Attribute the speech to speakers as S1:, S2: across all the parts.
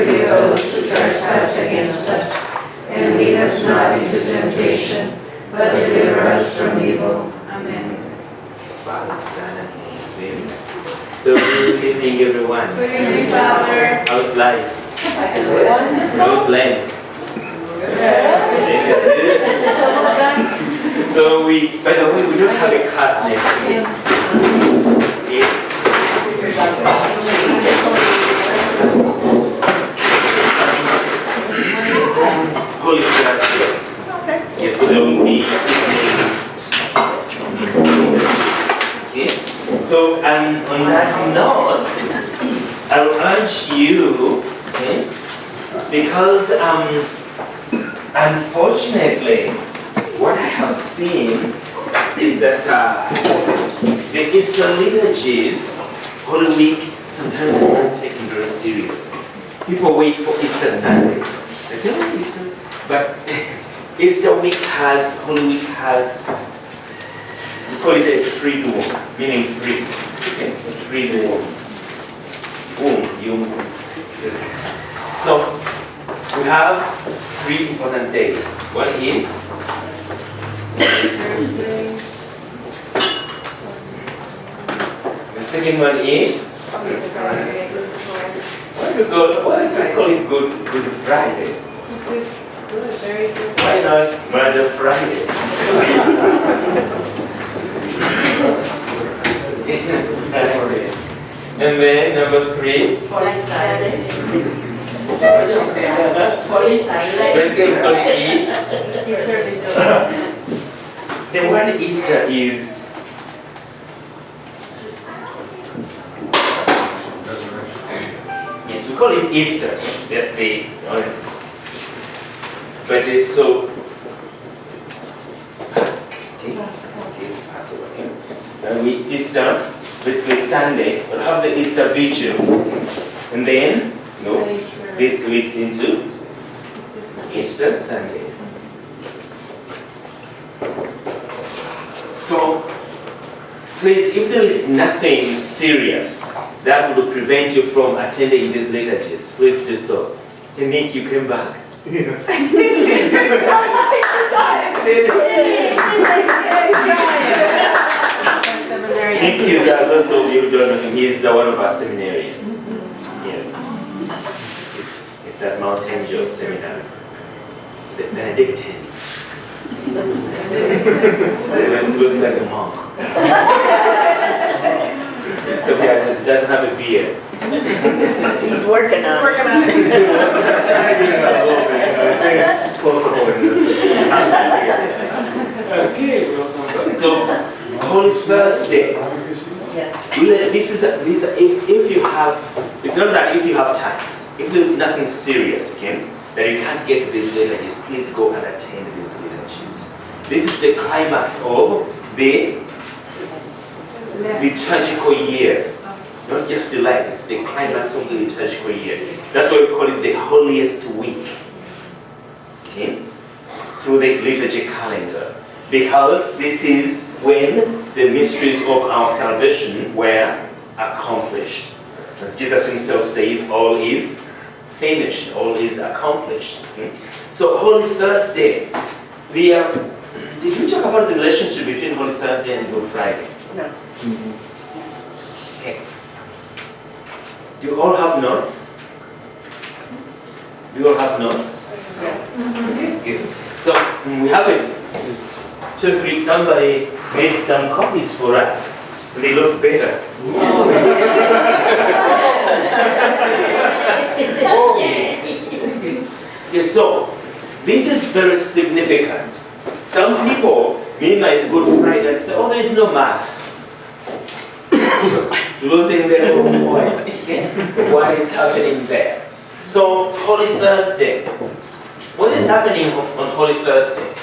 S1: forgive those who trespass against us. And lead us not into temptation, but deliver us from evil. Amen.
S2: Father, Son, and Holy Spirit. So good evening, everyone.
S1: Good evening, Father.
S2: How's life?
S1: Wonderful.
S2: How's Lent? So by the way, we don't have a class next week. Holy Thursday. Yes, so there will be. Okay. So on that note, I will urge you, okay, because unfortunately, what I have seen is that the Easter liturgies, Holy Week, sometimes is not taken very serious. People wait for Easter Sunday. They say, oh, Easter. But Easter week has, Holy Week has, we call it a triduum, meaning three. Okay? A triduum. So, we have three important days. One is the second one is why do you call it Good Friday? Why not Mother Friday? And then number three.
S1: Holy Saturday.
S2: Let's get Holy Eve. The word Easter is yes, we call it Easter. That's the but it's so Passover. And we Easter, basically Sunday, we'll have the Easter vigil. And then this leads into Easter Sunday. So, please, if there is nothing serious that would prevent you from attending these liturgies, please do so. And Nick, you came back. Nick is, those of you who don't know him, he is one of our seminarians. Yeah. It's that Mountain Joe seminary. The Benedictine. It looks like a monk. It's okay, it doesn't have a beard.
S1: He's working on it.
S2: It's close to holiness. Okay, welcome back. So, Holy Thursday.
S1: Yes.
S2: If you have, it's not that if you have time, if there is nothing serious, okay, that you can't get to these liturgies, please go and attend these liturgies. This is the climax of the liturgical year. Not just the light, it's the climax of the liturgical year. That's why we call it the holiest week. Okay? Through the liturgy calendar. Because this is when the mysteries of our salvation were accomplished. As Jesus himself says, all is finished, all is accomplished. Okay? So Holy Thursday, did you talk about the relationship between Holy Thursday and Good Friday?
S1: No.
S2: Okay. Do you all have notes? Do you all have notes?
S1: Yes.
S2: Okay. So we have it. Somebody made some copies for us. They look better. Yes, so this is very significant. Some people minimize Good Friday and say, oh, there is no Mass. Losing their own point. Okay? What is happening there? So, Holy Thursday. What is happening on Holy Thursday?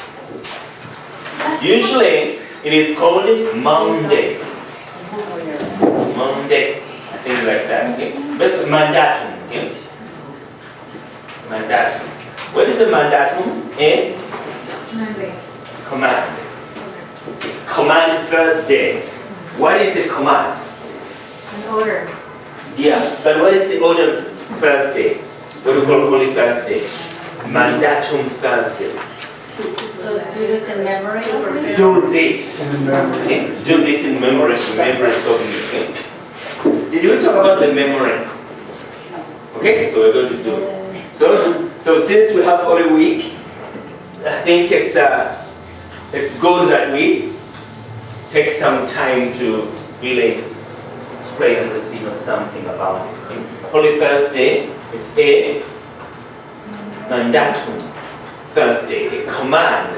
S2: Usually, it is called Monday. Monday, things like that. Okay? But mandatum. Okay? Mandatum. What is the mandatum? A command. Command Thursday. What is a command?
S1: An order.
S2: Yeah, but what is the order Thursday? what we call Holy Thursday, Mandatum Thursday.
S3: So do this in memory of me?
S2: Do this. Okay? Do this in remembrance of me. Okay? Did we talk about the memory? Okay, so we're going to do it. So since we have Holy Week, I think it's good that we take some time to really spread and receive something about it. Okay? Holy Thursday is a mandatum Thursday, a command,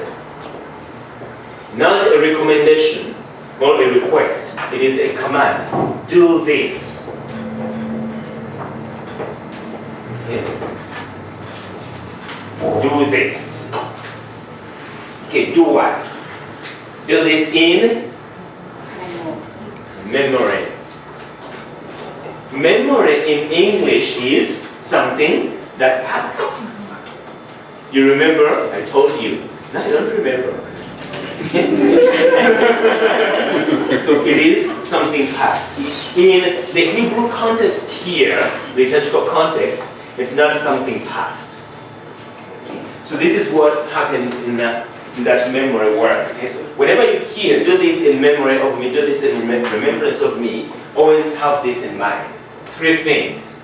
S2: not a recommendation or a request. It is a command. Do this. Okay. Do this. Okay, do what? Do this in memory. Memory in English is something that passed. You remember? I told you. No, I don't remember. So it is something past. In the Hebrew context here, liturgical context, it's not something past. So this is what happens in that memory word. Okay? So whenever you hear, do this in memory of me, do this in remembrance of me, always have this in mind. 3 things.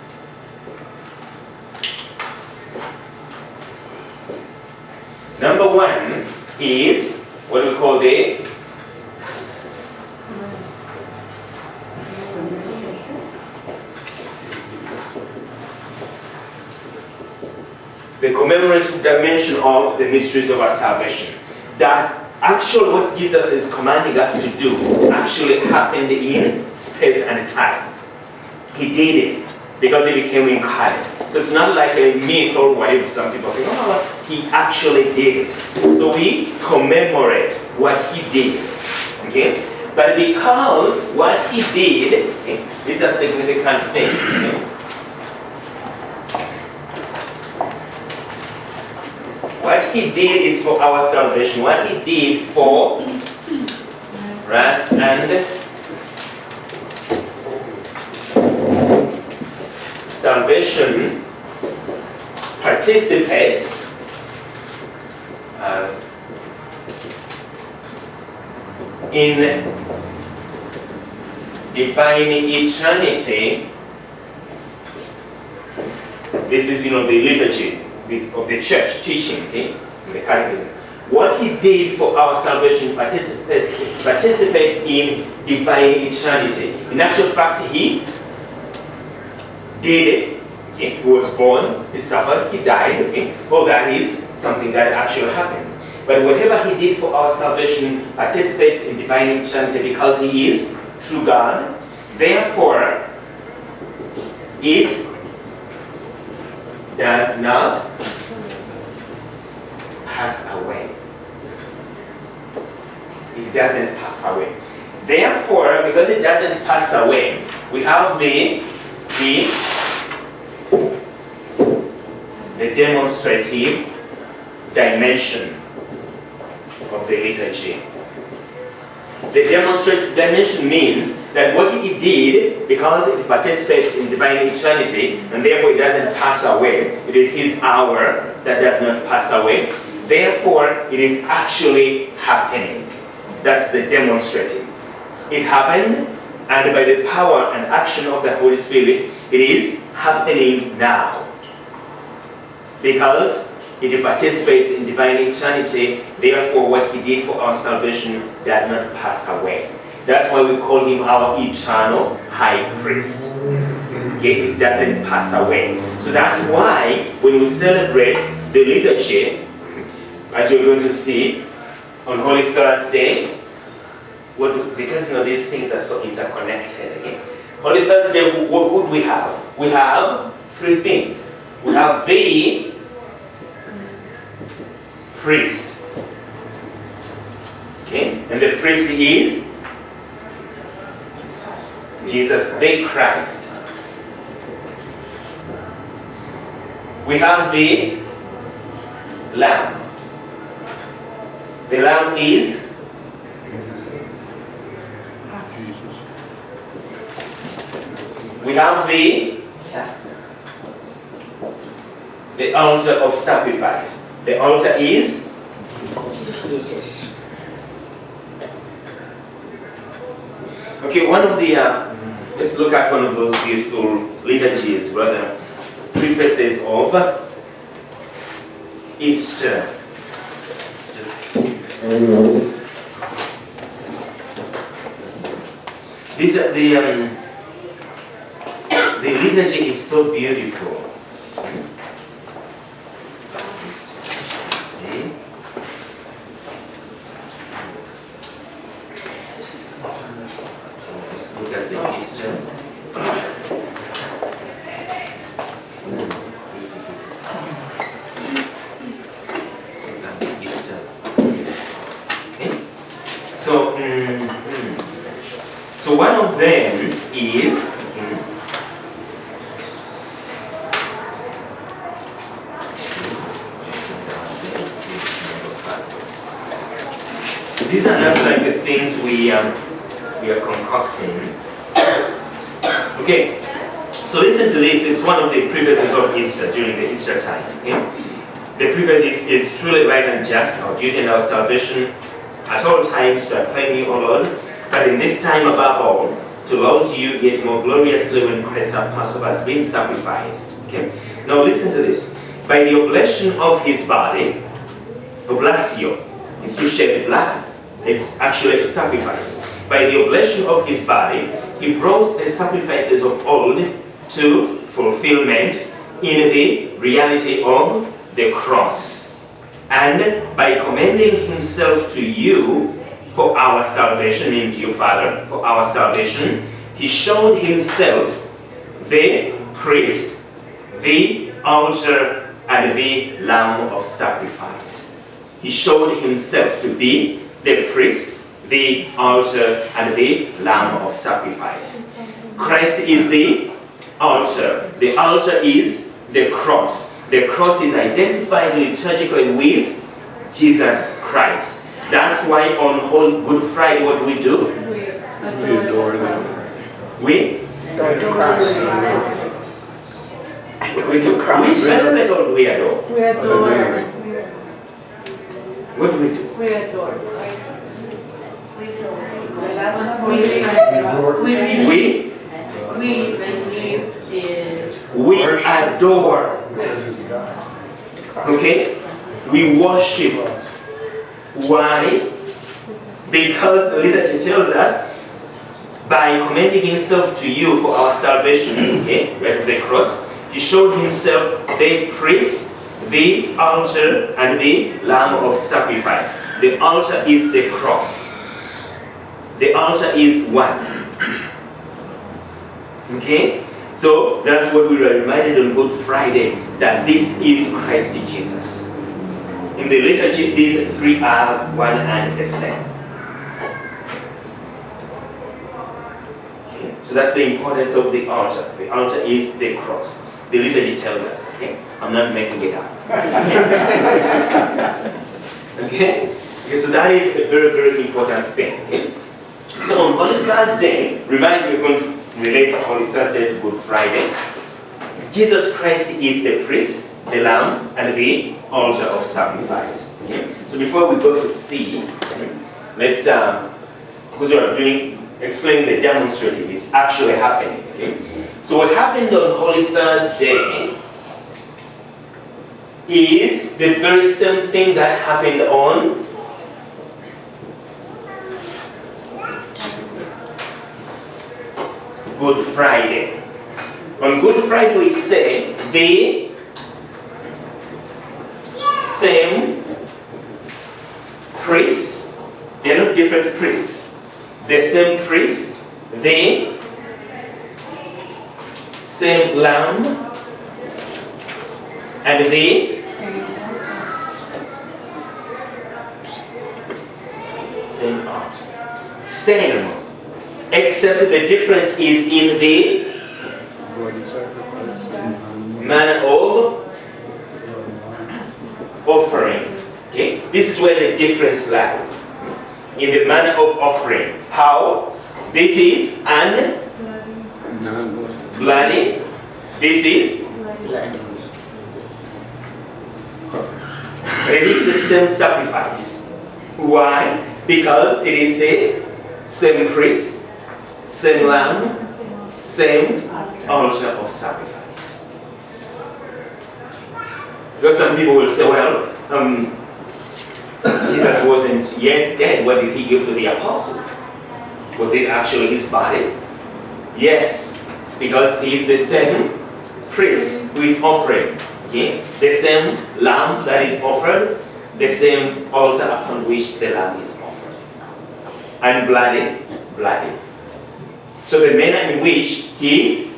S2: Number 1 is what we call the commemorative dimension of the mysteries of our salvation. That actually what Jesus is commanding us to do actually happened in space and time. He did it because he became incarnate. So it's not like a myth or whatever some people think, oh, he actually did it. So we commemorate what he did. Okay? But because what he did, okay, these are significant things. Okay? What he did is for our salvation. What he did for us and salvation participates in divine eternity. This is, the liturgy of the church teaching, okay, in the catechism. What he did for our salvation participates in divine eternity. In actual fact, he did it. Okay? He was born, he suffered, he died. Okay? All that is something that actually happened. But whatever he did for our salvation participates in divine eternity because he is true God. Therefore, it does not pass away. It doesn't pass away. Therefore, because it doesn't pass away, we have the demonstrative dimension of the liturgy. The demonstrative dimension means that what he did, because it participates in divine eternity, and therefore it doesn't pass away, it is his hour that does not pass away, therefore it is actually happening. That's the demonstrative. It happened, and by the power and action of the Holy Spirit, it is happening now. Because it participates in divine eternity, therefore what he did for our salvation does not pass away. That's why we call him our eternal high priest. Okay? It doesn't pass away. So that's why when we celebrate the liturgy, as we're going to see on Holy Thursday, because these things are so interconnected. Okay? Holy Thursday, what would we have? We have 3 things. We have the priest. Okay? And the priest is Jesus the Christ. We have the Lamb. The Lamb is we have the The altar of sacrifice. The altar is
S1: Jesus.
S2: okay. One of the let's look at one of those beautiful liturgies, rather prefaces of Easter. These are the liturgy is so beautiful. See? Let's look at the Easter. So one of them is these are not like the things we are concocting. Okay, so listen to this. It's one of the prefaces of Easter during the Easter time. Okay? The preface is truly right and just, our duty and our salvation at all times to acclaim you, O Lord, but in this time above all, to laud you yet more gloriously when Christ our Passover has been sacrificed. Okay? Now listen to this. By the oblation of his body, oblatio is to shed blood. It's actually a sacrifice. By the oblation of his body, he brought the sacrifices of old to fulfillment in the reality of the cross. And by commending himself to you for our salvation, named you, Father, for our salvation, he showed himself the priest, the altar, and the lamb of sacrifice. He showed himself to be the priest, the altar, and the lamb of sacrifice. Christ is the altar. The altar is the cross. The cross is identified liturgically with Jesus Christ. That's why on Good Friday, what do we do?
S3: We adore them.
S2: We
S1: Adore the cross.
S2: we celebrate or do we adore?
S3: We adore them.
S2: What do we do?
S3: We adore.
S2: We adore. Okay? We worship. Why? Because the liturgy tells us, by commending himself to you for our salvation, okay, right of the cross, he showed himself the priest, the altar, and the lamb of sacrifice. The altar is the cross. The altar is one. Okay? So that's what we were reminded on Good Friday, that this is Christ Jesus. In the liturgy, these three are one and the same. Okay? So that's the importance of the altar. The altar is the cross. The liturgy tells us. Okay? I'm not making it up. Okay? So that is a very, very important thing. Okay? So on Holy Thursday, remind me, we're going to relate Holy Thursday to Good Friday. Jesus Christ is the priest, the lamb, and the altar of sacrifice. Okay? So before we go to C, let's because we are explaining the demonstrative, it's actually happening. Okay? So what happened on Holy Thursday is the very same thing that happened on Good Friday. On Good Friday we say the same priest, they are not different priests, the same priest, the same lamb, and the same altar. Same. Except the difference is in the manner of offering. Okay? This is where the difference lies. In the manner of offering. How? This is bloody. This is It is the same sacrifice. Why? Because it is the same priest, same lamb, same altar of sacrifice. Because some people will say, well, Jesus wasn't yet dead. What did he give to the apostles? Was it actually his body? Yes, because he is the same priest who is offering. Okay? The same lamb that is offered, the same altar upon which the lamb is offered. And bloody. So the manner in which he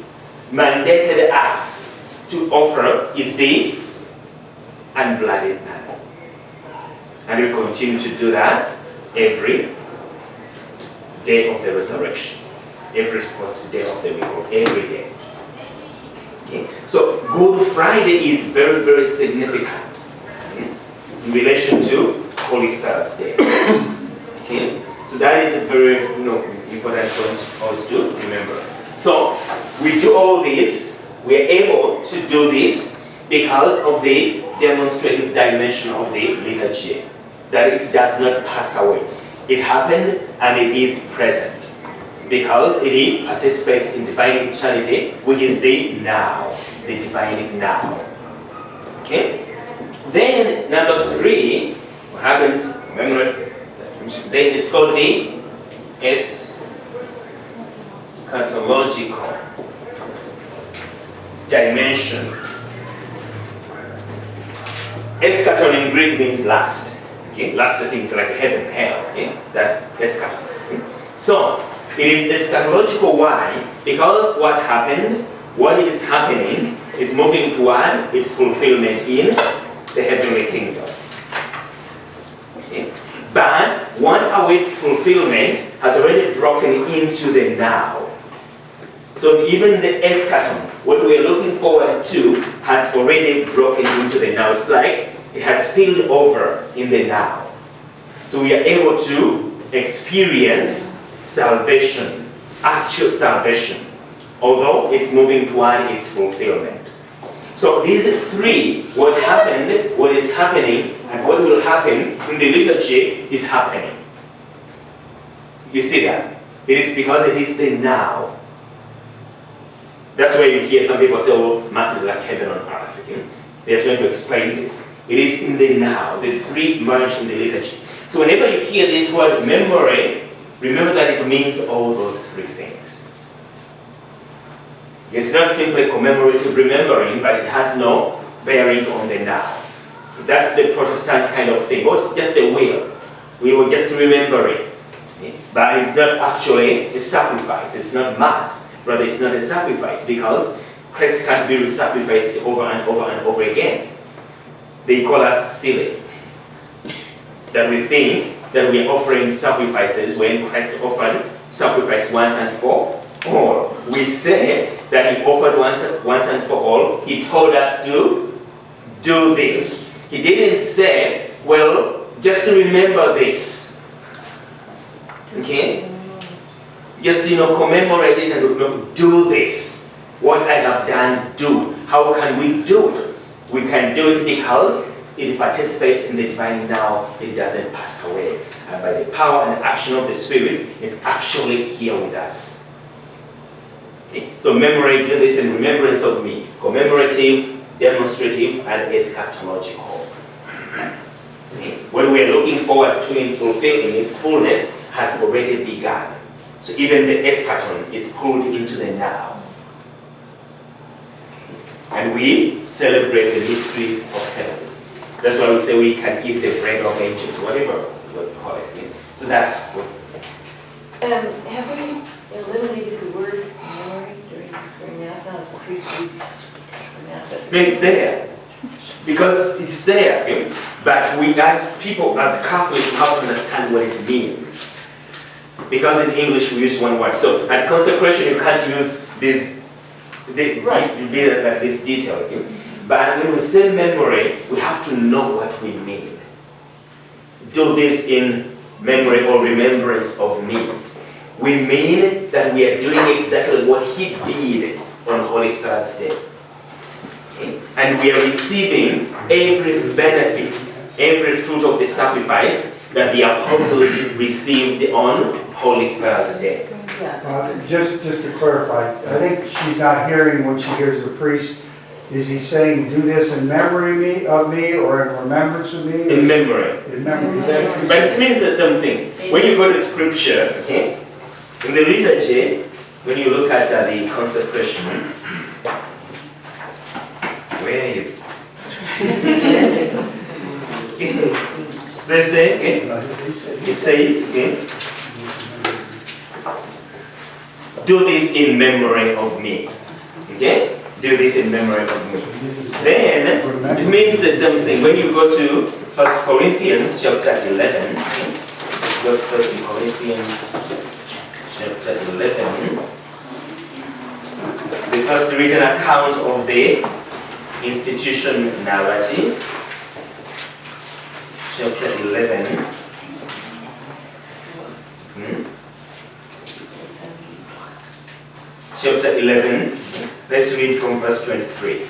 S2: mandated us to offer is the unblooded animal. And we continue to do that every day of the resurrection. Every first day of the week, or every day. Okay? So Good Friday is very, very significant in relation to Holy Thursday. Okay? So that is a very important point for us to remember. So we do all this, we are able to do this because of the demonstrative dimension of the liturgy, that it does not pass away. It happened and it is present because it participates in divine eternity, which is the now, the divine now. Okay? Then number 3, what happens? Remember, then it's called the eschatological dimension. Eschaton in Greek means last. Okay? Last things like heaven, hell. Okay? That's eschaton. Okay? So it is eschatological. Why? Because what happened, what is happening, is moving toward its fulfillment in the heavenly kingdom. Okay? But what awaits fulfillment has already broken into the now. So even the eschaton, what we are looking forward to, has already broken into the now. It's like it has spilled over in the now. So we are able to experience salvation, actual salvation, although it's moving toward its fulfillment. So these 3, what happened, what is happening, and what will happen in the liturgy is happening. You see that? It is because it is the now. That's why you hear some people say, oh, Mass is like heaven on earth. Okay? They are trying to explain this. It is in the now. The 3 merge in the liturgy. So whenever you hear this word memory, remember that it means all those 3 things. It's not simply commemorative remembering, but it has no bearing on the now. That's the Protestant kind of thing. Oh, it's just a will. We will just remember it. Okay? But it's not actually a sacrifice. It's not Mass. Rather, it's not a sacrifice because Christ can't be sacrificed over and over and over again. They call us silly. That we think that we are offering sacrifices when Christ offered sacrifice once and for all. We say that he offered once and for all. He told us to do this. He didn't say, well, just remember this. Okay? Just, commemorate it and do this. What I have done, do. How can we do it? We can do it because it participates in the divine now. It doesn't pass away. And by the power and action of the Spirit, it's actually here with us. Okay? So memory, do this in remembrance of me. Commemorative, demonstrative, and eschatological. Okay? What we are looking forward to in fulfilling its fullness has already begun. So even the eschaton is pulled into the now. And we celebrate the mysteries of heaven. That's why we say we can eat the bread of angels, whatever we call it. So that's what.
S1: Have we eliminated the word memory during Mass? Now as the priest reads Mass?
S2: It's there. Because it's there. Okay? But we as people, as Catholics, we have to understand what it means. Because in English we use one word. So at consecration you can't use this detail. Okay? But when we say memory, we have to know what we mean. Do this in memory or remembrance of me. We mean that we are doing exactly what he did on Holy Thursday. Okay? And we are receiving every benefit every fruit of the sacrifice that the apostles received on Holy Thursday.
S4: Just to clarify, I think she's not hearing when she hears the priest. Is he saying, do this in memory of me or in remembrance of me?
S2: In memory.
S4: In memory. He's actually
S2: But it means the same thing. When you go to scripture, okay, in the liturgy, when you look at the consecration, where are you? They say, okay, it says, okay, do this in memory of me. Okay? Do this in memory of me. Then, it means the same thing. When you go to 1 Corinthians chapter 11, go to 1 Corinthians chapter 11, the first written account of the institution narrative, chapter 11. Chapter 11, let's read from verse 23.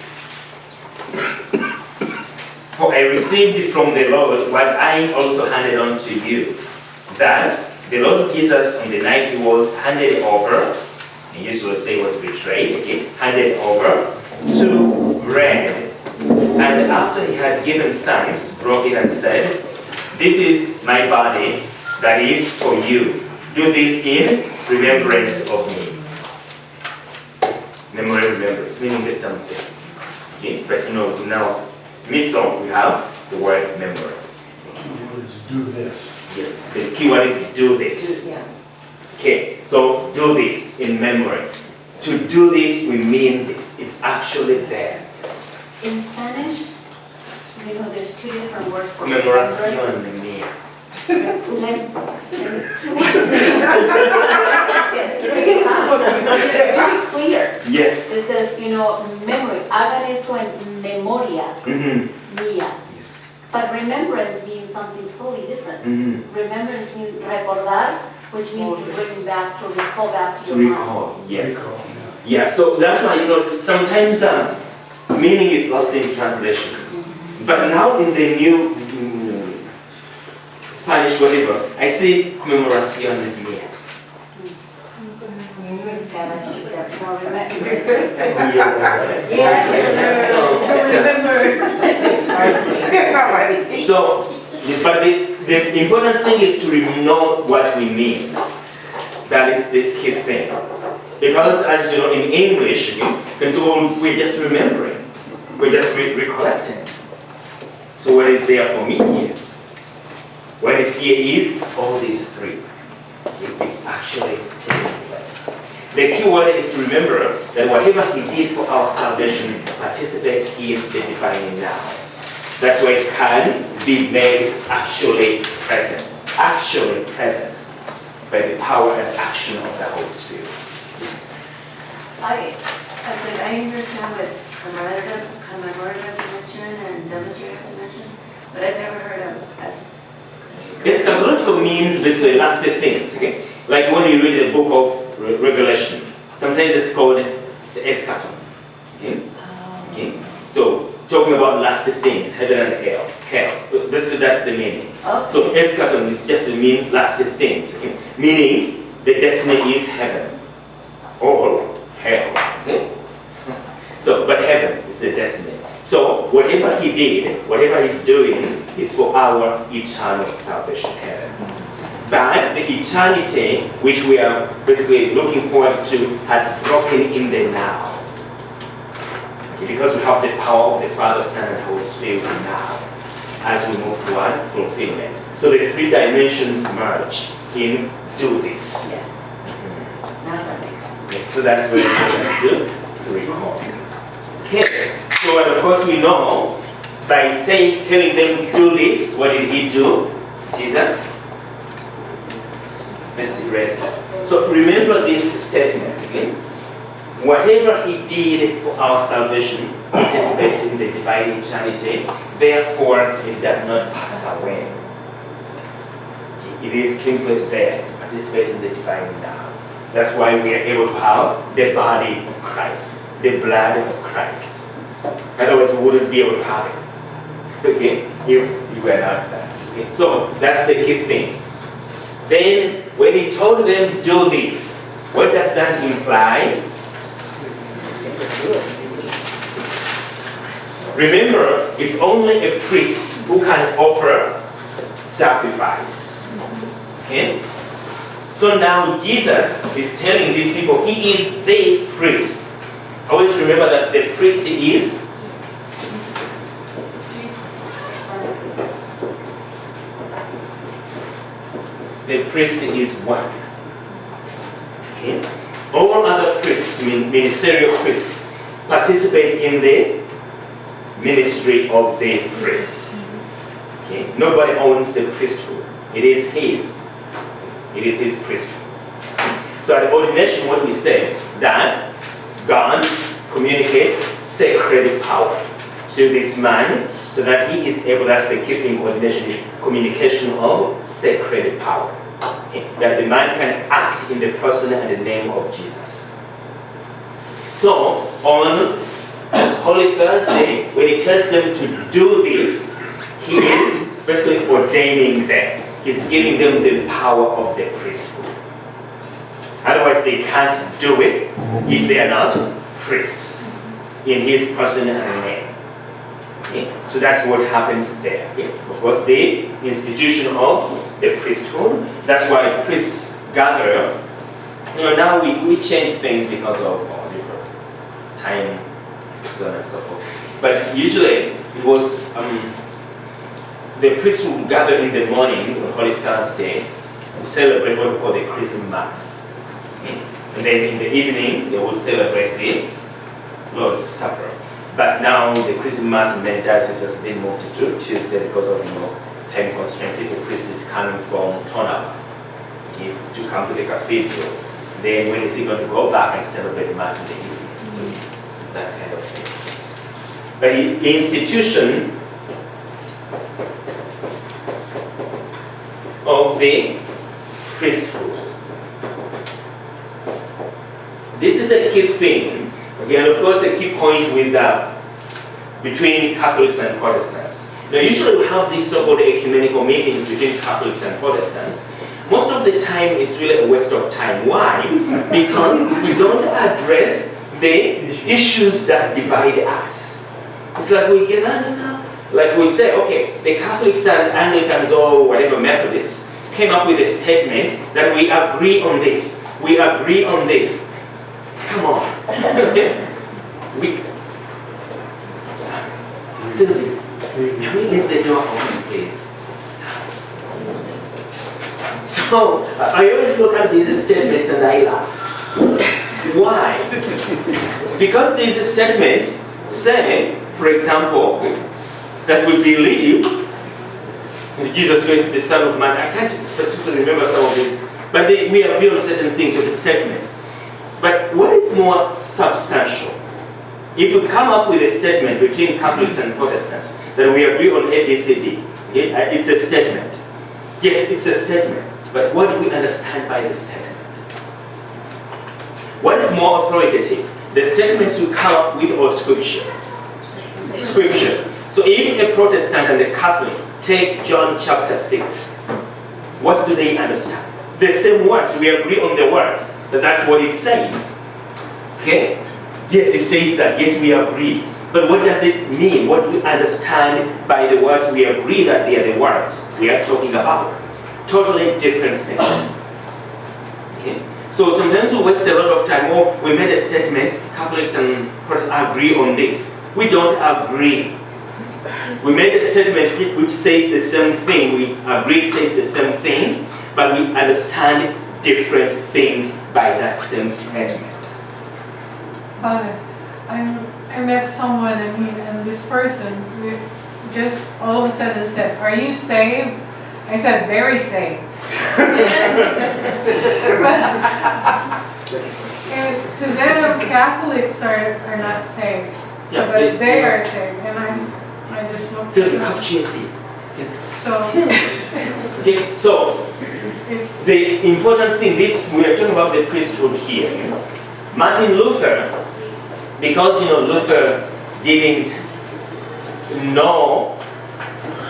S2: For I received from the Lord what I also handed on to you, that the Lord Jesus on the night he was handed over, and usually say was betrayed, okay, handed over, took bread, and after he had given thanks, broke it and said, this is my body that is for you. Do this in remembrance of me. Memory remembrance, meaning the same thing. Okay? But now, in this song we have the word memory.
S4: Words, do this.
S2: Yes, the key word is do this. Okay, so do this in memory. To do this, we mean this. It's actually there.
S1: In Spanish, there's two different words for
S2: Conmemoración de mí.
S1: Very clear.
S2: Yes.
S1: It says, memory. Hagan esto en memoria mía.
S2: Yes.
S1: But remembrance means something totally different. Remembrance means recordar, which means to bring back, to recall back to
S2: To
S1: your
S2: recall,
S1: mind.
S2: yes. Yeah, so that's why, sometimes meaning is lost in translations. But now in the new Spanish, whatever, I see conmemoración de mí. So, but the important thing is to know what we mean. That is the key thing. Because as you know, in English, and so we're just remembering. We're just recollecting. So what is there for me here? What is here is all these three. It's actually taking place. The key word is to remember that whatever he did for our salvation participates in the divine now. That's why it can be made actually present. Actually present by the power and action of the Holy Spirit. Yes.
S5: I understand what commemorative dimension and demonstrative dimension, but I've never heard of as.
S2: Eschatological means basically last things, okay? Like when you read the book of Revelation, sometimes it's called the eschaton, okay? Okay? So, talking about last things, heaven and hell. Basically that's the meaning.
S5: Okay.
S2: So, eschaton is just to mean last things, okay? Meaning the destiny is heaven or hell, okay? So, but heaven is the destiny. So, whatever he did, whatever he's doing, is for our eternal salvation, heaven. But the eternity, which we are basically looking forward to, has broken in the now. Okay, because we have the power of the Father, Son, and Holy Spirit now, as we move toward fulfillment. So the three dimensions merge in do this.
S5: Yeah. Now that makes sense.
S2: Okay, so that's what we're going to do, to recall. Okay. So, and of course we know, by telling them do this, what did he do? Jesus? Let's erase this. So remember this statement again. Whatever he did for our salvation participates in the divine eternity, therefore it does not pass away. It is simply there, participates in the divine now. That's why we are able to have the body of Christ, the blood of Christ. Otherwise we wouldn't be able to have it. Okay, if you were not that. Okay, so that's the key thing. Then when he told them do this, what does that imply? Remember, it's only a priest who can offer sacrifice. Okay? So now Jesus is telling these people he is the priest. Always remember that the priest is one. Okay? All other priests, ministerial priests, participate in the ministry of the priest. Okay? Nobody owns the priesthood. It is his. It is his priesthood. So at ordination, what we say, that God communicates sacred power to this man so that he is able, that's the key thing, ordination is communication of sacred power. Okay? That the man can act in the person and the name of Jesus. So on Holy Thursday, when he tells them to do this, he is basically ordaining them. He's giving them the power of the priesthood. Otherwise, they can't do it if they are not priests in his person and name. Okay? So that's what happens there. Okay? Of course, the institution of the priesthood, that's why priests gather. Now we change things because of time, so on and so forth. But usually it was the priests would gather in the morning on Holy Thursday to celebrate what we call the Christmas. Okay? And then in the evening they would celebrate the Lord's Supper. But now the Christmas in many dioceses has been moved to Tuesday because of time constraints. If a priest is coming from Tonga to come to the cathedral, then when is he going to go back and celebrate Mass in the evening? So it's that kind of thing. But the institution of the priesthood. This is a key thing, okay, and of course a key point with between Catholics and Protestants. Now usually we have these so-called ecumenical meetings between Catholics and Protestants. Most of the time it's really a waste of time. Why? Because we don't address the issues that divide us. It's like we get like we say, okay, the Catholics and Anglicans or whatever Methodists came up with a statement that we agree on this. We agree on this. Come on. Sylvie, can we leave the door open, please? So, I always look at these statements and I laugh. Why? Because these statements say, for example, that we believe Jesus Christ is the Son of Man. I can't specifically remember some of these, but we agree on certain things with the statements. But what is more substantial? If we come up with a statement between Catholics and Protestants that we agree on ABCD, okay? It's a statement. Yes, it's a statement. But what do we understand by the statement? What is more authoritative? The statements we come up with or Scripture? Scripture. So if a Protestant and a Catholic take John chapter 6, what do they understand? The same words. We agree on the words. That's what it says. Okay? Yes, it says that. Yes, we agree. But what does it mean? What do we understand by the words we agree that they are the words we are talking about? Totally different things. Okay? So sometimes we waste a lot of time. Oh, we made a statement, Catholics and Protestants agree on this. We don't agree. We made a statement which says the same thing. We agree it says the same thing, but we understand different things by that same statement.
S6: Father, I met someone and this person just all of a sudden said, "Are you saved?" I said, "Very saved." And to them, Catholics are not saved. So,
S2: Yeah,
S6: but they are saved. And I just looked
S2: So
S6: at
S2: you
S6: them.
S2: have GSE.
S6: So
S2: Okay, so
S6: it's,
S2: the important thing, we are talking about the priesthood here. Martin Luther, because Luther didn't know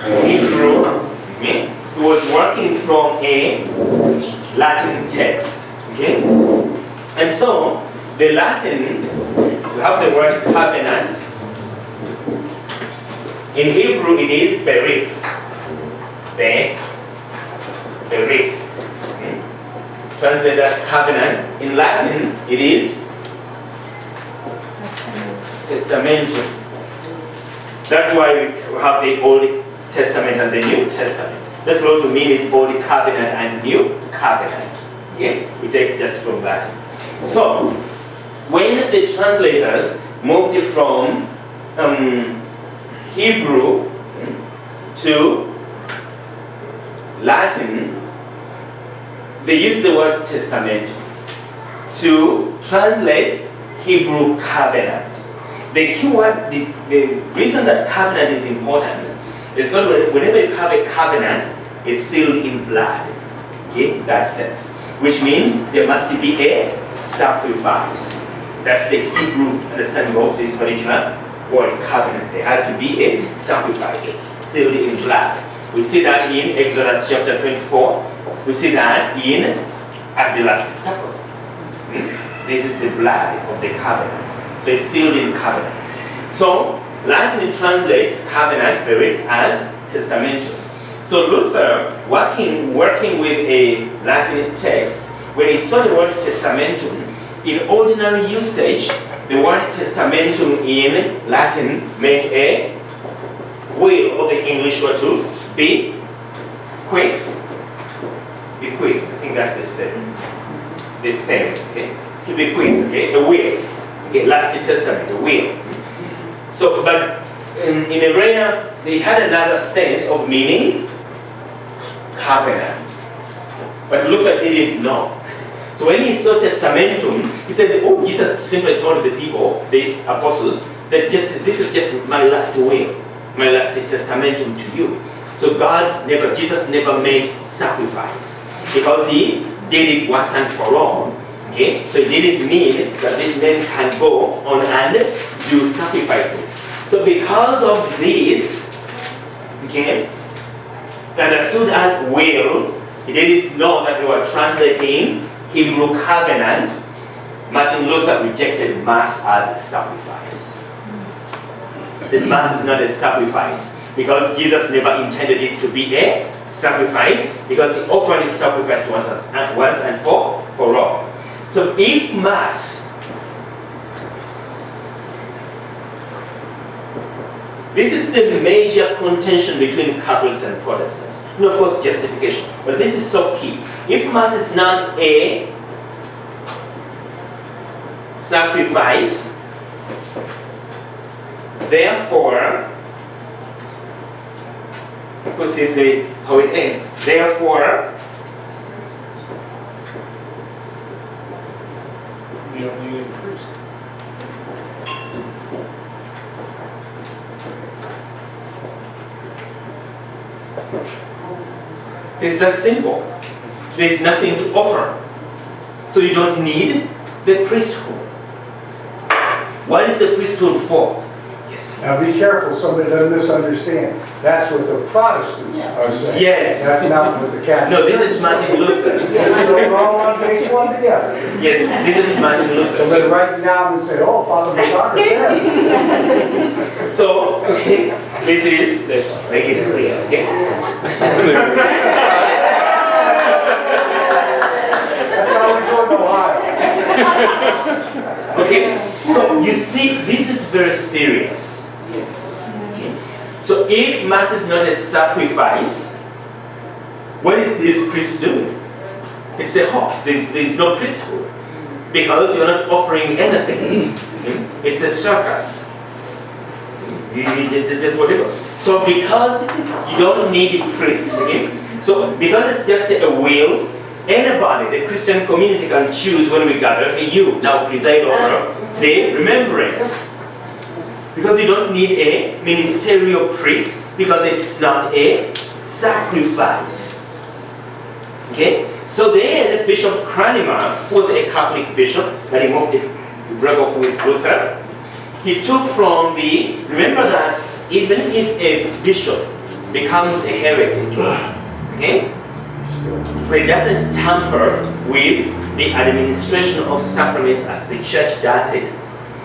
S2: Hebrew, okay? He was working from a Latin text, okay? And so, the Latin, we have the word covenant. In Hebrew, it is berith. Berith. Okay? Translated as covenant. In Latin, it is testamentum. That's why we have the Old Testament and the New Testament. That's what we mean is Old Covenant and New Covenant. Okay? We take it just from that. So, when the translators moved from Hebrew to Latin, they used the word testament to translate Hebrew covenant. The key word, the reason that covenant is important is because whenever you have a covenant, it's sealed in blood. Okay, that sense. Which means there must be a sacrifice. That's the Hebrew understanding of this particular word covenant. There has to be a sacrifice sealed in blood. We see that in Exodus chapter 24. We see that in at the Last Supper. This is the blood of the covenant. So it's sealed in covenant. So Latin translates covenant berith as testamentum. So Luther, working with a Latin text, when he saw the word testamentum, in ordinary usage, the word testamentum in Latin meant a will, or the English word to bequeath. Bequeath, I think that's the spelling. Okay? To bequeath, okay? A will. Okay, last testament, a will. So, but in Irena, they had another sense of meaning, covenant. But Luther didn't know. So when he saw testamentum, he said, oh, Jesus simply told the people, the apostles, that this is just my last will, my last testamentum to you. So Jesus never made sacrifice, because he did it once and for all. Okay? So it didn't mean that these men can go on and do sacrifices. So because of this, okay, understood as will, he didn't know that they were translating Hebrew covenant. Martin Luther rejected Mass as a sacrifice. He said Mass is not a sacrifice because Jesus never intended it to be a sacrifice, because he offered his sacrifice once and for all. So if Mass, this is the major contention between Catholics and Protestants. And of course, justification. But this is so key. If Mass is not a sacrifice, therefore, because this is how it ends. Therefore,
S3: You don't need a priest.
S2: it's that simple. There's nothing to offer. So you don't need the priesthood. What is the priesthood for? Yes.
S4: Now be careful, somebody doesn't misunderstand. That's what the Protestants are saying.
S2: Yes.
S4: That's not what the Catholic.
S2: No, this is Martin Luther.
S4: We're all on base one together.
S2: Yes, this is Martin
S4: So
S2: Luther.
S4: they write it down and say, oh, Father McGarner said.
S2: So, okay, this is, let's make it clear, okay?
S4: That's how we do it in Ohio.
S2: Okay, so you see, this is very serious. Okay. So if Mass is not a sacrifice, what is this priest doing? It's a hoax. There's no priesthood. Because you're not offering anything. Okay. It's a circus. Just whatever. So because you don't need priests, okay? So because it's just a will, anybody, the Christian community can choose when we gather, okay, you now preside over the remembrance. Because you don't need a ministerial priest, because it's not a sacrifice. Okay? So then Bishop Cranmer was a Catholic bishop, but he moved to break off with Luther. He took from remember that even if a bishop becomes a heretic. Okay? But it doesn't tamper with the administration of sacraments as the church does it.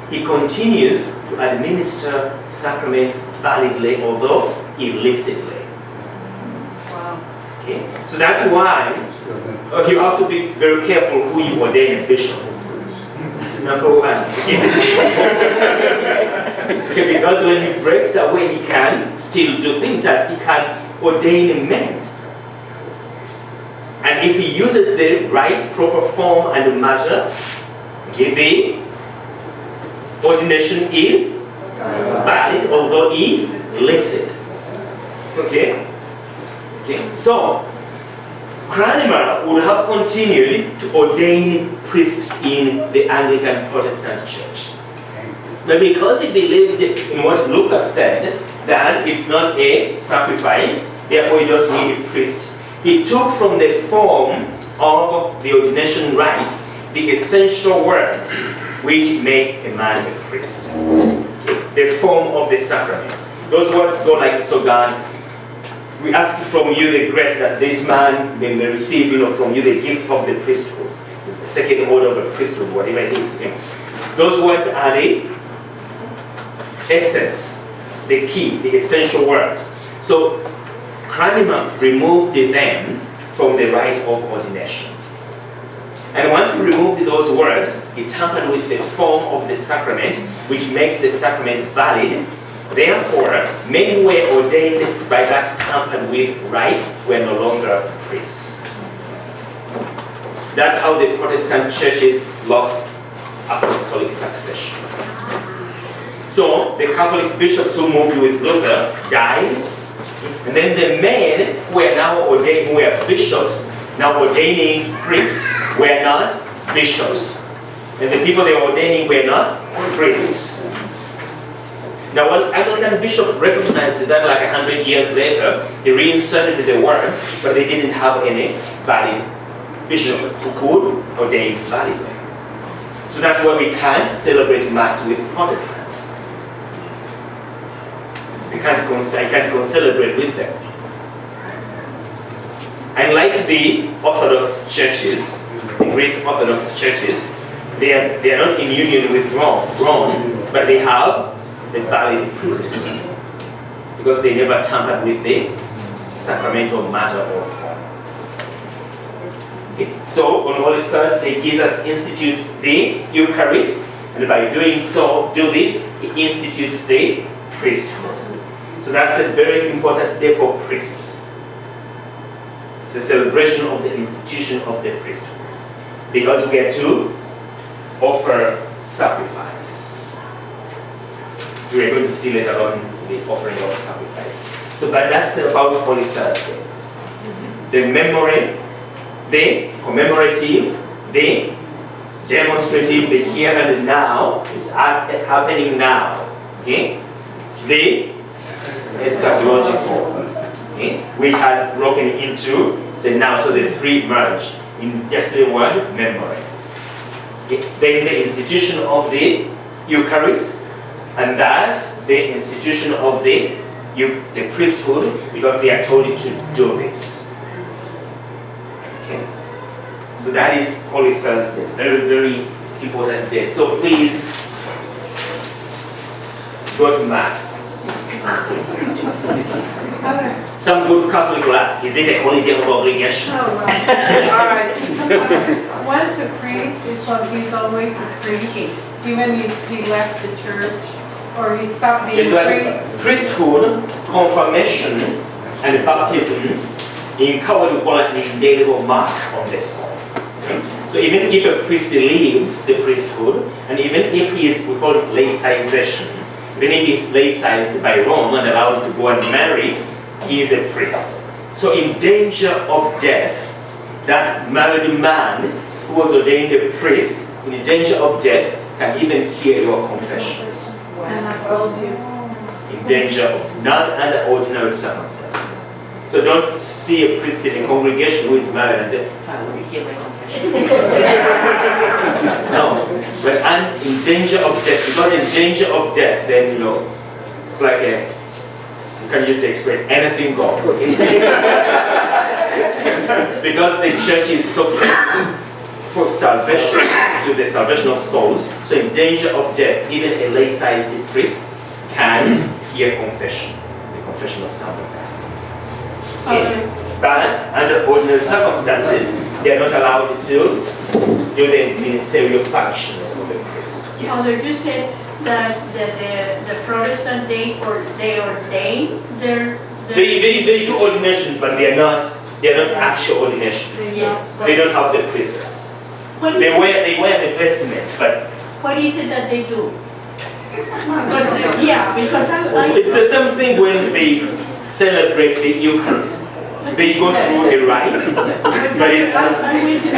S2: He continues to administer sacraments validly, although illicitly.
S6: Wow.
S2: Okay? So that's why you have to be very careful who you ordain a bishop. That's number one. Okay? Okay, because when he breaks away, he can still do things that he can ordain men. And if he uses the right, proper form and matter, okay, the ordination is valid, although illicit. Okay? Okay. So, Cranmer would have continued to ordain priests in the Anglican Protestant Church. But because he believed in what Luther said, that it's not a sacrifice, therefore you don't need priests, he took from the form of the ordination rite the essential words which make a man a priest. The form of the sacrament. Those words go like, so God, we ask from you the grace that this man may receive, from you the gift of the priesthood, the second order of the priesthood, whatever it is. Those words are the essence, the key, the essential words. So Cranmer removed them from the rite of ordination. And once he removed those words, he tampered with the form of the sacrament, which makes the sacrament valid. Therefore, men who were ordained by that tampered with rite were no longer priests. That's how the Protestant churches lost apostolic succession. So, the Catholic bishops who moved with Luther died, and then the men who were now ordained, who were bishops, now ordaining priests, were not bishops. And the people they were ordaining were not priests. Now, when Anglican bishop recognized that, like 100 years later, he reinserted the words, but they didn't have any valid bishop who could ordain validly. So that's why we can't celebrate Mass with Protestants. I can't celebrate with them. And like the Orthodox churches, the Greek Orthodox churches, they are not in union with Rome, but they have the valid priesthood because they never tampered with the sacramental matter or form. Okay. So on Holy Thursday, Jesus institutes the Eucharist, and by doing so, he institutes the priesthood. So that's a very important day for priests. It's a celebration of the institution of the priesthood, because we are to offer sacrifice. We are going to see later on the offering of sacrifice. So, but that's about Holy Thursday. The memory, the commemorative, the demonstrative, the here and now is happening now. Okay? The eschatological, okay, which has broken into the now, so the three merge in just the one memory. Okay. Then the institution of the Eucharist, and thus the institution of the priesthood, because they are told to do this. Okay. So that is Holy Thursday, very, very important day. So please go to Mass. Some good Catholic will ask, is it a holiday of obligation?
S6: Oh, right. All right. Once a priest, he's always a priest, even if he left the church or he stopped being
S2: It's
S6: a
S2: like
S6: priest.
S2: priesthood, confirmation, and baptism in Catholic indelible mark on the soul. Okay? So even if a priest leaves the priesthood, and even if he is, we call it laicization, even if he is laicized by Rome and allowed to go and marry, he is a priest. So in danger of death, that married man who was ordained a priest, in danger of death, can even hear your confession.
S6: And I told you.
S2: In danger of, not under ordinary circumstances. So don't see a priest in a congregation who is married and say, Father, will you hear my confession? No, but in danger of death, because in danger of death, then it's like You can use the expression, anything goes. Because the church is so grateful for salvation, to the salvation of souls, so in danger of death, even a lay-sized priest can hear confession, the confession of son of God. Okay. But under ordinary circumstances, they are not allowed to do the ministerial functions of a priest.
S1: Father, you said that the Protestant they ordain their
S2: They do ordinations, but they are not actual ordinations.
S1: yes.
S2: They don't have the priesthood.
S1: What
S2: They
S1: is,
S2: wear the vestments, but
S1: what is it that they do? Because
S2: it's the same thing when they celebrate the Eucharist. They go through a rite, but it's
S1: I went to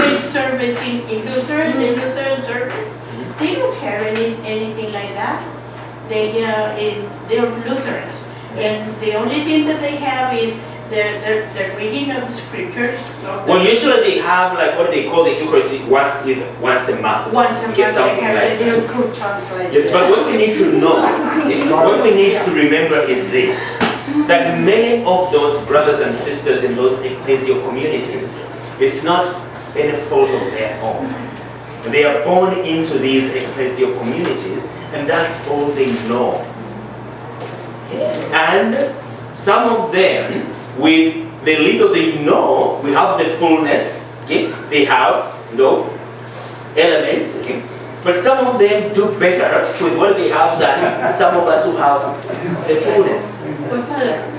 S1: a service in Lutheran, the Lutheran service. They don't have anything like that. They're Lutherans, and the only thing that they have is the reading of the scriptures.
S2: well, usually they have like what they call the Eucharist once a month.
S1: Once a month
S2: Yes,
S1: they
S2: something
S1: have
S2: like
S1: the little croutons like
S2: Yes,
S1: that.
S2: but what we need to know, what we need to remember is this, that many of those brothers and sisters in those ecclesial communities, it's not any fault of their own. They are born into these ecclesial communities, and that's all they know. And some of them, with the little they know, we have the fullness, okay? They have, elements, okay? But some of them do better with what they have than some of us who have the fullness.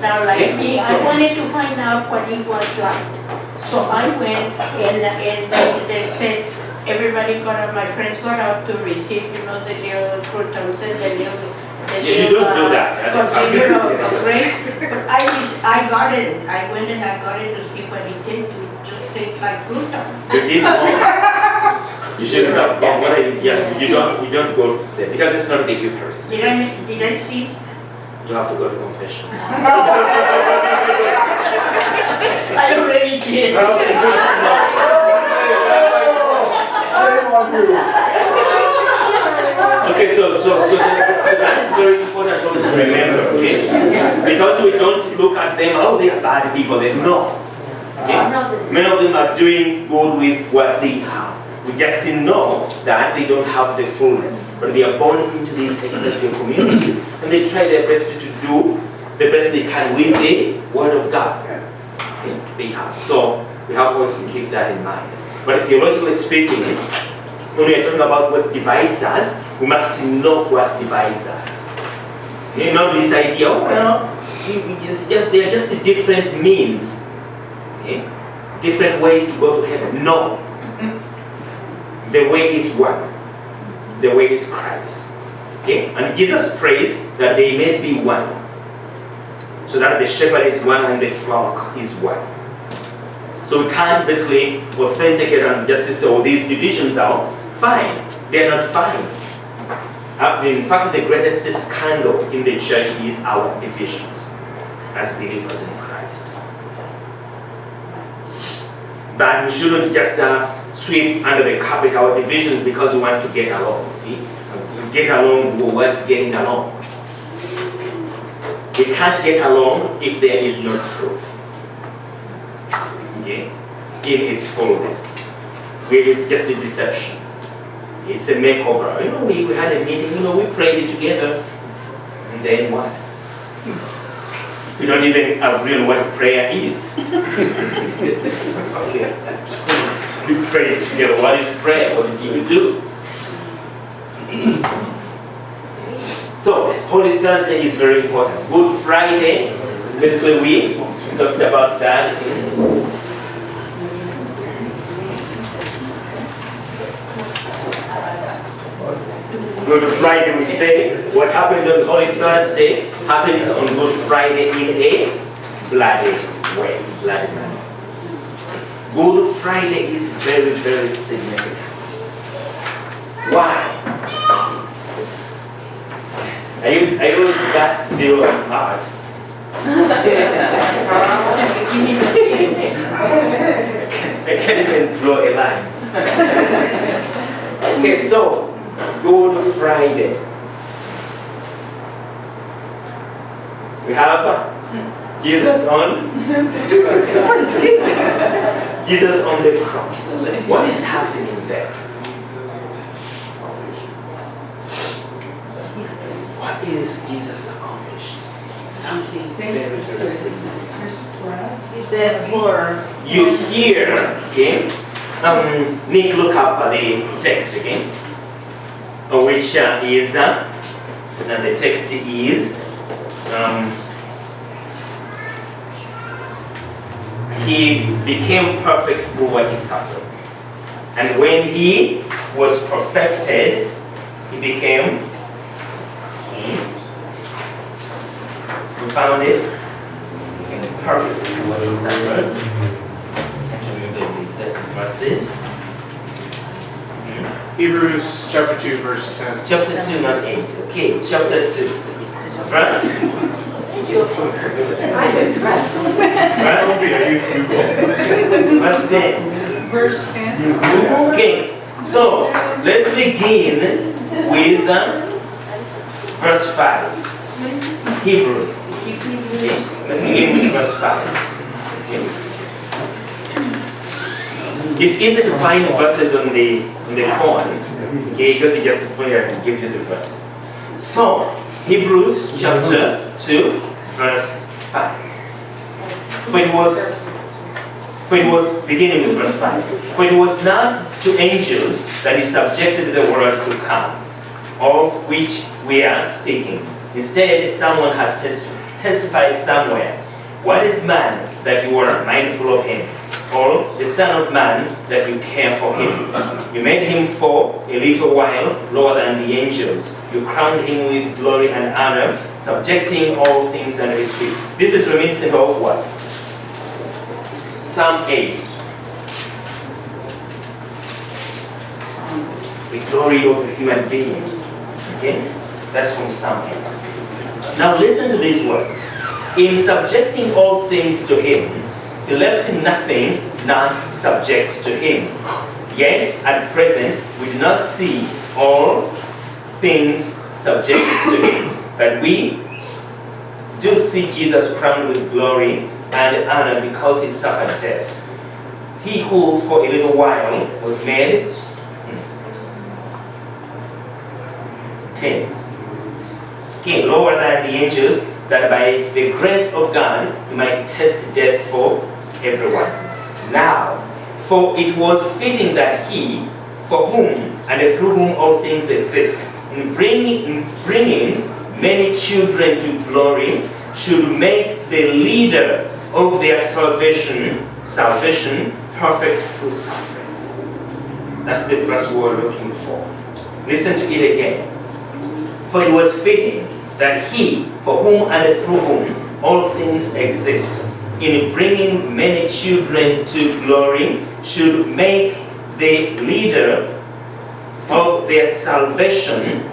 S1: Now, like me, I wanted to find out what it was like. So I went and they said, everybody got up, my friends got up to receive, the little croutons and the little
S2: You don't do that.
S1: container of grace. But I got it. I went and I got it to see what it did. It just tastes like crouton.
S2: You didn't know. You shouldn't have gone. You don't go there because it's not the Eucharist.
S1: Did I see?
S2: You have to go to confession.
S1: I already did.
S2: Okay, so that is very important to always remember, okay? Because we don't look at them, oh, they are bad people. No. Okay? Many of them are doing good with what they have. We just know that they don't have the fullness, but they are born into these ecclesial communities, and they try their best to do the best they can with the Word of God. Okay? They have. So we have always to keep that in mind. But theologically speaking, when we are talking about what divides us, we must know what divides us. Okay? Not this idea, oh, well, they are just different means. Okay? Different ways to go to heaven. No. The way is one. The way is Christ. Okay? And Jesus prays that they may be one. So that the shepherd is one and the flock is one. So we can't basically authenticate and just say, oh, these divisions are fine. They are not fine. In fact, the greatest scandal in the church is our divisions as believers in Christ. But we shouldn't just sweep under the carpet our divisions because we want to get along. Okay? Get along, what's getting along? We can't get along if there is no truth. Okay? In its fullness. Where it's just a deception. It's a makeover. We had a meeting, we prayed together. And then what? We don't even agree on what prayer is. Okay. We pray together. What is prayer? What do you do? So, Holy Thursday is very important. Good Friday, basically we talked about that. Good Friday, we say, what happened on Holy Thursday happens on Good Friday in a bloody way. Bloody manner. Good Friday is very, very significant. Why? I always got 0 on heart. I can't even draw a line. Okay, so Good Friday. We have Jesus on Jesus on the cross. What is happening there? What is Jesus accomplished? Something very, very simple.
S5: He's dead for.
S2: You hear, okay? Nick, look up the text again, which is, and the text is, he became perfect through what he suffered. And when he was perfected, he became, we found it, became perfect through what he suffered. Verses.
S3: Hebrews chapter 2, verse 10.
S2: Chapter 2, not 8. Okay, chapter 2. Verse.
S5: I could dress.
S2: Verse 10.
S6: Verse 10.
S2: Okay, so let's begin with verse 5. Hebrews. Okay, let's begin with verse 5. Okay. It's easy to find verses on the phone, okay, because you just put it and give you the verses. So, Hebrews chapter 2, verse 5. For it was beginning with verse 5. For it was not to angels that he subjected the world to come, of which we are speaking. Instead, someone has testified somewhere. What is man that you are mindful of him? Or the Son of Man that you care for him? You made him for a little while lower than the angels. You crowned him with glory and honor, subjecting all things under his feet. This is reminiscent of what? Psalm 8. The glory of the human being. Okay? That's from Psalm 8. Now listen to these words. In subjecting all things to him, he left nothing not subject to him. Yet, at present, we do not see all things subject to him. But we do see Jesus crowned with glory and honor because he suffered death. He who for a little while was made lower than the angels, that by the grace of God he might test death for everyone. Now, for it was fitting that he, for whom and through whom all things exist, in bringing many children to glory, should make the leader of their salvation perfect through suffering. That's the verse we're looking for. Listen to it again. For it was fitting that he, for whom and through whom all things exist, in bringing many children to glory, should make the leader of their salvation